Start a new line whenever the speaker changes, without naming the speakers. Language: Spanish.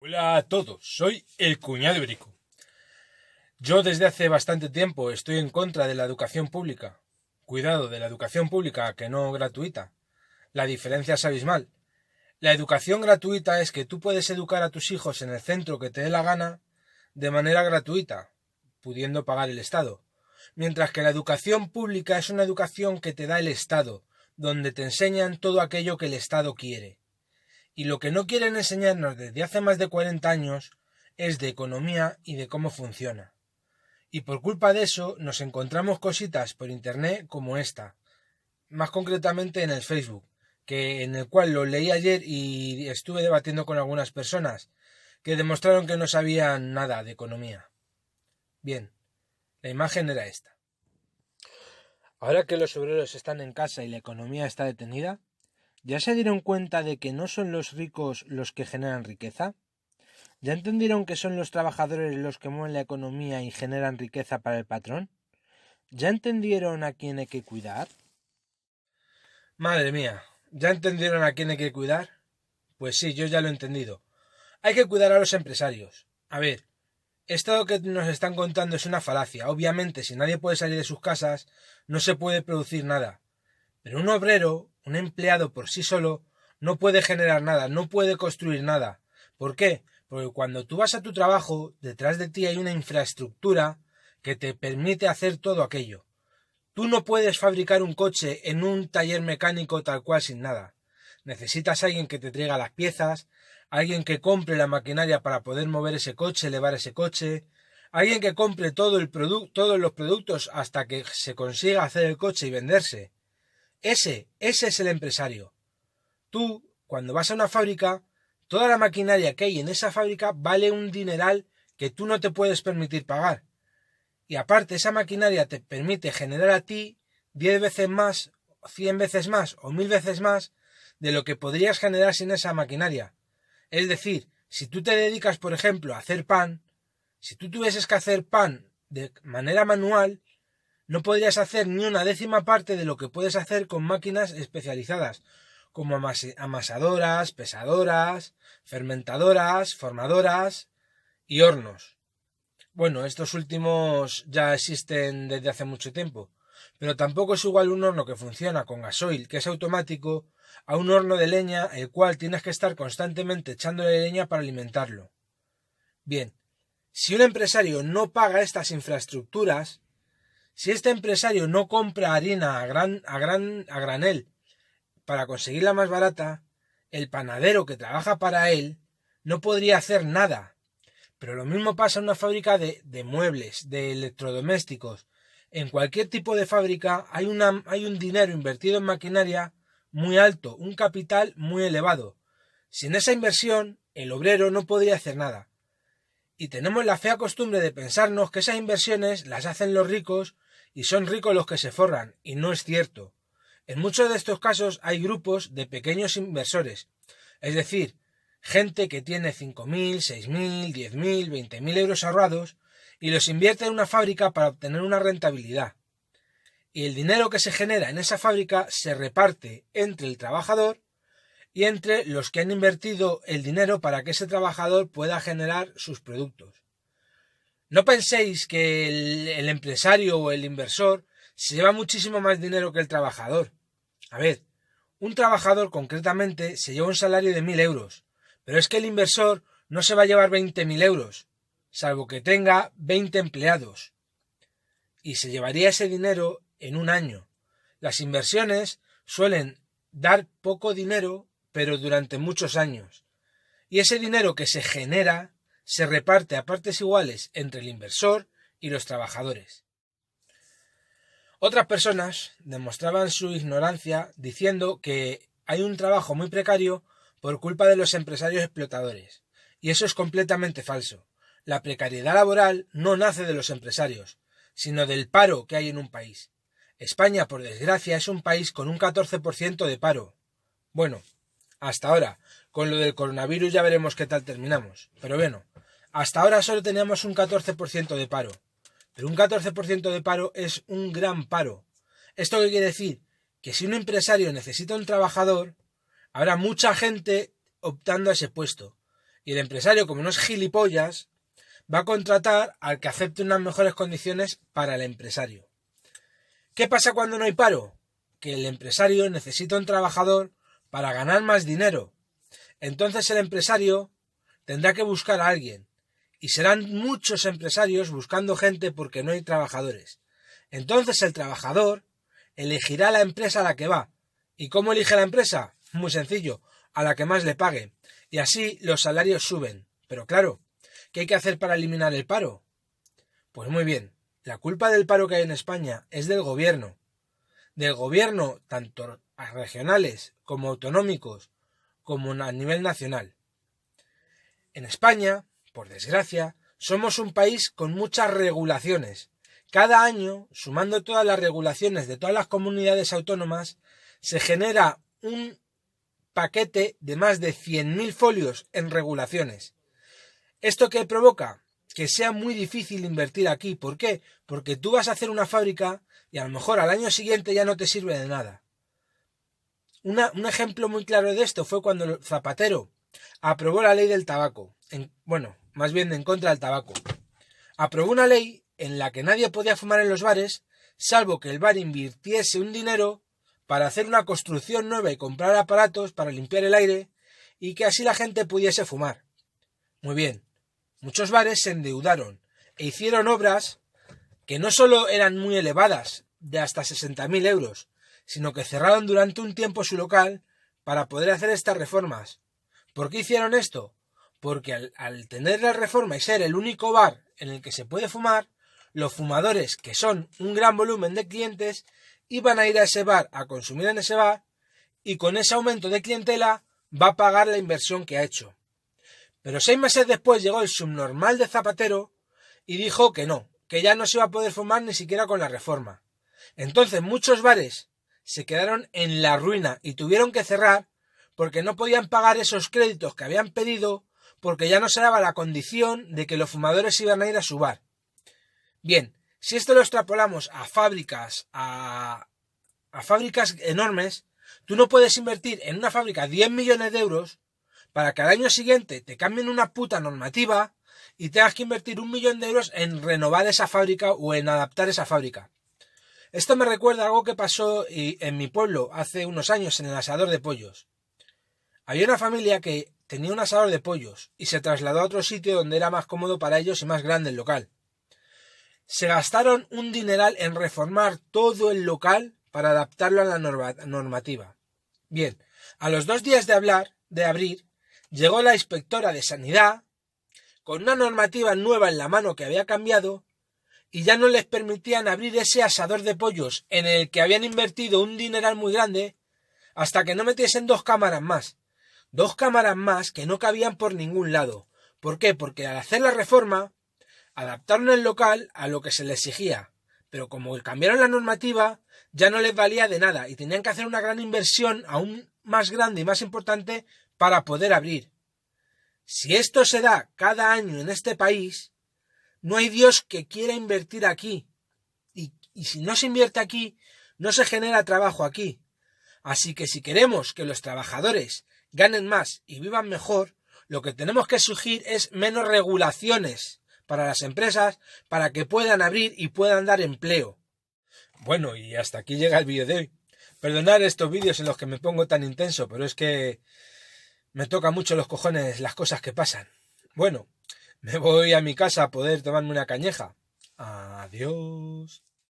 Hola a todos, soy el cuñado Ibérico. Yo desde hace bastante tiempo estoy en contra de la educación pública. Cuidado, de la educación pública que no gratuita. La diferencia es abismal. La educación gratuita es que tú puedes educar a tus hijos en el centro que te dé la gana de manera gratuita, pudiendo pagar el Estado. Mientras que la educación pública es una educación que te da el Estado, donde te enseñan todo aquello que el Estado quiere. Y lo que no quieren enseñarnos desde hace más de 40 años es de economía y de cómo funciona. Y por culpa de eso nos encontramos cositas por internet como esta, más concretamente en el Facebook, en el cual lo leí ayer y estuve debatiendo con algunas personas que demostraron que no sabían nada de economía. Bien, la imagen era esta. Ahora que los obreros están en casa y la economía está detenida, ¿ya se dieron cuenta de que no son los ricos los que generan riqueza? ¿Ya entendieron que son los trabajadores los que mueven la economía y generan riqueza para el patrón? ¿Ya entendieron a quién hay que cuidar? Madre mía, ¿ya entendieron a quién hay que cuidar? Pues sí, yo ya lo he entendido. Hay que cuidar a los empresarios. A ver, esto que nos están contando es una falacia. Obviamente, si nadie puede salir de sus casas, no se puede producir nada. Pero un obrero, un empleado por sí solo, no puede generar nada, no puede construir nada. ¿Por qué? Porque cuando tú vas a tu trabajo, detrás de ti hay una infraestructura que te permite hacer todo aquello. Tú no puedes fabricar un coche en un taller mecánico tal cual sin nada. Necesitas a alguien que te traiga las piezas, alguien que compre la maquinaria para poder mover ese coche, elevar ese coche, alguien que compre todos los productos hasta que se consiga hacer el coche y venderse. Ese es el empresario. Tú, cuando vas a una fábrica, toda la maquinaria que hay en esa fábrica vale un dineral que tú no te puedes permitir pagar. Y aparte, esa maquinaria te permite generar a ti 10 veces más, 100 veces más o 1000 veces más de lo que podrías generar sin esa maquinaria. Es decir, si tú te dedicas, por ejemplo, a hacer pan, si tú tuvieses que hacer pan de manera manual, no podrías hacer ni una décima parte de lo que puedes hacer con máquinas especializadas, como amasadoras, pesadoras, fermentadoras, formadoras y hornos. Bueno, estos últimos ya existen desde hace mucho tiempo, pero tampoco es igual un horno que funciona con gasoil, que es automático, a un horno de leña, el cual tienes que estar constantemente echándole leña para alimentarlo. Bien, si un empresario no paga estas infraestructuras, si este empresario no compra harina a granel para conseguirla más barata, el panadero que trabaja para él no podría hacer nada. Pero lo mismo pasa en una fábrica de muebles, de electrodomésticos. En cualquier tipo de fábrica hay un dinero invertido en maquinaria muy alto, un capital muy elevado. Sin esa inversión, el obrero no podría hacer nada. Y tenemos la fea costumbre de pensarnos que esas inversiones las hacen los ricos y son ricos los que se forran, y no es cierto. En muchos de estos casos hay grupos de pequeños inversores, es decir, gente que tiene 5.000, 6.000, 10.000, 20.000 euros ahorrados y los invierte en una fábrica para obtener una rentabilidad. Y el dinero que se genera en esa fábrica se reparte entre el trabajador y entre los que han invertido el dinero para que ese trabajador pueda generar sus productos. No penséis que el empresario o el inversor se lleva muchísimo más dinero que el trabajador. A ver, un trabajador concretamente se lleva un salario de 1.000 euros, pero es que el inversor no se va a llevar 20.000 euros, salvo que tenga 20 empleados. Y se llevaría ese dinero en un año. Las inversiones suelen dar poco dinero, pero durante muchos años. Y ese dinero que se genera se reparte a partes iguales entre el inversor y los trabajadores. Otras personas demostraban su ignorancia diciendo que hay un trabajo muy precario por culpa de los empresarios explotadores. Y eso es completamente falso. La precariedad laboral no nace de los empresarios, sino del paro que hay en un país. España, por desgracia, es un país con un 14% de paro. Bueno, hasta ahora. Con lo del coronavirus ya veremos qué tal terminamos. Pero bueno, hasta ahora solo teníamos un 14% de paro. Pero un 14% de paro es un gran paro. ¿Esto qué quiere decir? Que si un empresario necesita un trabajador, habrá mucha gente optando a ese puesto. Y el empresario, como no es gilipollas, va a contratar al que acepte unas mejores condiciones para el empresario. ¿Qué pasa cuando no hay paro? Que el empresario necesita un trabajador para ganar más dinero. Entonces el empresario tendrá que buscar a alguien. Y serán muchos empresarios buscando gente porque no hay trabajadores. Entonces el trabajador elegirá la empresa a la que va. ¿Y cómo elige la empresa? Muy sencillo, a la que más le pague. Y así los salarios suben. Pero claro, ¿qué hay que hacer para eliminar el paro? Pues muy bien, la culpa del paro que hay en España es del gobierno. Del gobierno tanto regionales como autonómicos como a nivel nacional. En España, por desgracia, somos un país con muchas regulaciones. Cada año, sumando todas las regulaciones de todas las comunidades autónomas, se genera un paquete de más de 100.000 folios en regulaciones. ¿Esto qué provoca? Que sea muy difícil invertir aquí. ¿Por qué? Porque tú vas a hacer una fábrica y a lo mejor al año siguiente ya no te sirve de nada. Un ejemplo muy claro de esto fue cuando Zapatero aprobó la ley del tabaco. Más bien en contra del tabaco. Aprobó una ley en la que nadie podía fumar en los bares, salvo que el bar invirtiese un dinero para hacer una construcción nueva y comprar aparatos para limpiar el aire y que así la gente pudiese fumar. Muy bien, muchos bares se endeudaron e hicieron obras que no solo eran muy elevadas, de hasta 60.000 euros, sino que cerraron durante un tiempo su local para poder hacer estas reformas. ¿Por qué hicieron esto? Porque al tener la reforma y ser el único bar en el que se puede fumar, los fumadores, que son un gran volumen de clientes, iban a ir a ese bar a consumir en ese bar y con ese aumento de clientela va a pagar la inversión que ha hecho. Pero 6 meses después llegó el subnormal de Zapatero y dijo que no, que ya no se iba a poder fumar ni siquiera con la reforma. Entonces muchos bares se quedaron en la ruina y tuvieron que cerrar porque no podían pagar esos créditos que habían pedido porque ya no se daba la condición de que los fumadores iban a ir a su bar. Bien, si esto lo extrapolamos a fábricas, a fábricas enormes, tú no puedes invertir en una fábrica 10 millones de euros para que al año siguiente te cambien una puta normativa y tengas que invertir 1 millón de euros en renovar esa fábrica o en adaptar esa fábrica. Esto me recuerda a algo que pasó en mi pueblo hace unos años en el asador de pollos. Había una familia que tenía un asador de pollos y se trasladó a otro sitio donde era más cómodo para ellos y más grande el local. Se gastaron un dineral en reformar todo el local para adaptarlo a la normativa. Bien, a los 2 días de abrir, llegó la inspectora de Sanidad con una normativa nueva en la mano que había cambiado y ya no les permitían abrir ese asador de pollos en el que habían invertido un dineral muy grande hasta que no metiesen 2 cámaras más. 2 cámaras más que no cabían por ningún lado. ¿Por qué? Porque al hacer la reforma adaptaron el local a lo que se les exigía, pero como cambiaron la normativa ya no les valía de nada y tenían que hacer una gran inversión aún más grande y más importante para poder abrir. Si esto se da cada año en este país, no hay Dios que quiera invertir aquí. Y si no se invierte aquí, no se genera trabajo aquí. Así que si queremos que los trabajadores ganen más y vivan mejor, lo que tenemos que exigir es menos regulaciones para las empresas para que puedan abrir y puedan dar empleo. Bueno, y hasta aquí llega el vídeo de hoy. Perdonad estos vídeos en los que me pongo tan intenso, pero es que me toca mucho los cojones las cosas que pasan. Bueno, me voy a mi casa a poder tomarme una cañeja. Adiós.